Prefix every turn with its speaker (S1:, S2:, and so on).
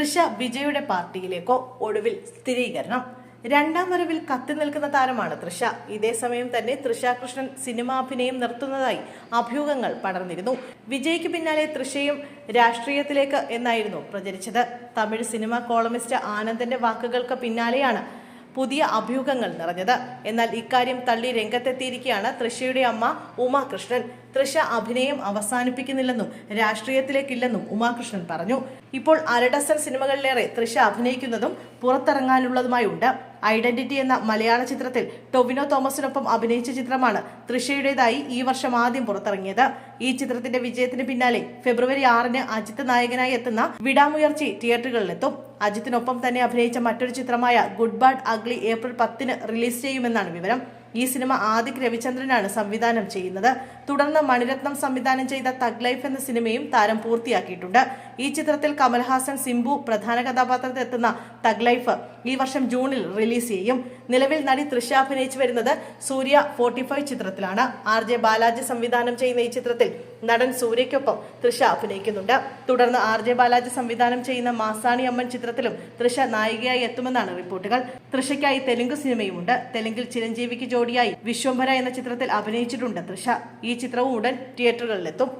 S1: തൃഷ വിജയുടെ പാർട്ടിയിലേക്കോ? ഒടുവിൽ സ്ഥിരീകരണം. രണ്ടാം വരവിൽ കത്തി നിൽക്കുന്ന താരമാണ് തൃഷ. ഇതേസമയം തന്നെ തൃഷ കൃഷ്ണൻ സിനിമാഭിനയം നിർത്തുന്നതായി അഭ്യൂഹങ്ങൾ പടർന്നിരുന്നു. വിജയ്ക്ക് പിന്നാലെ തൃഷയും രാഷ്ട്രീയത്തിലേക്ക് എന്നായിരുന്നു പ്രചരിച്ചത്. തമിഴ് സിനിമാ കോളമിസ്റ്റ് ആനന്ദന്റെ വാക്കുകൾക്ക് പിന്നാലെയാണ് പുതിയ അഭ്യൂഹങ്ങൾ നിറഞ്ഞത്. എന്നാൽ ഇക്കാര്യം തള്ളി രംഗത്തെത്തിയിരിക്കുകയാണ് തൃഷയുടെ അമ്മ ഉമാകൃഷ്ണൻ. തൃഷ അഭിനയം അവസാനിപ്പിക്കുന്നില്ലെന്നും രാഷ്ട്രീയത്തിലേക്കില്ലെന്നും ഉമാകൃഷ്ണൻ പറഞ്ഞു. ഇപ്പോൾ അരഡസൻ സിനിമകളിലേറെ തൃഷ അഭിനയിക്കുന്നതും പുറത്തിറങ്ങാനുള്ളതുമായുണ്ട്. ഐഡന്റിറ്റി എന്ന മലയാള ചിത്രത്തിൽ ടൊവിനോ തോമസിനൊപ്പം അഭിനയിച്ച ചിത്രമാണ് തൃഷയുടേതായി ഈ വർഷം ആദ്യം പുറത്തിറങ്ങിയത്. ഈ ചിത്രത്തിന്റെ വിജയത്തിന് പിന്നാലെ ഫെബ്രുവരി 6-ന് അജിത്ത് നായകനായി എത്തുന്ന വിടാമുയർച്ചി തിയേറ്ററുകളിലെത്തും. അജിത്തിനൊപ്പം തന്നെ അഭിനയിച്ച മറ്റൊരു ചിത്രമായ ഗുഡ് ബാഡ് അഗ്ലി ഏപ്രിൽ 10-ന് റിലീസ് ചെയ്യുമെന്നാണ് വിവരം. ഈ സിനിമ ആദിക് രവിചന്ദ്രനാണ് സംവിധാനം ചെയ്യുന്നത്. തുടർന്ന് മണിരത്നം സംവിധാനം ചെയ്ത തഗ് ലൈഫ് എന്ന സിനിമയും താരം പൂർത്തിയാക്കിയിട്ടുണ്ട്. ഈ ചിത്രത്തിൽ കമൽഹാസൻ, സിംബു പ്രധാന കഥാപാത്രത്തിൽ എത്തുന്ന തഗ് ലൈഫ് ഈ വർഷം ജൂണിൽ റിലീസ് ചെയ്യും. നിലവിൽ നടി തൃഷ അഭിനയിച്ചു വരുന്നത് സൂര്യ 45 ചിത്രത്തിലാണ്. RJ ബാലാജി സംവിധാനം ചെയ്യുന്ന ഈ ചിത്രത്തിൽ നടൻ സൂര്യയ്ക്കൊപ്പം തൃഷ അഭിനയിക്കുന്നുണ്ട്. തുടർന്ന് RJ ബാലാജി സംവിധാനം ചെയ്യുന്ന മാസാണി അമ്മൻ ചിത്രത്തിലും തൃഷ നായികയായി എത്തുമെന്നാണ് റിപ്പോർട്ടുകൾ. തൃഷയ്ക്കായി തെലുങ്ക് സിനിമയുമുണ്ട്. തെലുങ്കിൽ ചിരഞ്ജീവിക്ക് ജോഡിയായി വിശ്വംഭര എന്ന ചിത്രത്തിൽ അഭിനയിച്ചിട്ടുണ്ട് തൃഷ. ഈ ചിത്രവും ഉടൻ തിയേറ്ററുകളിലെത്തും.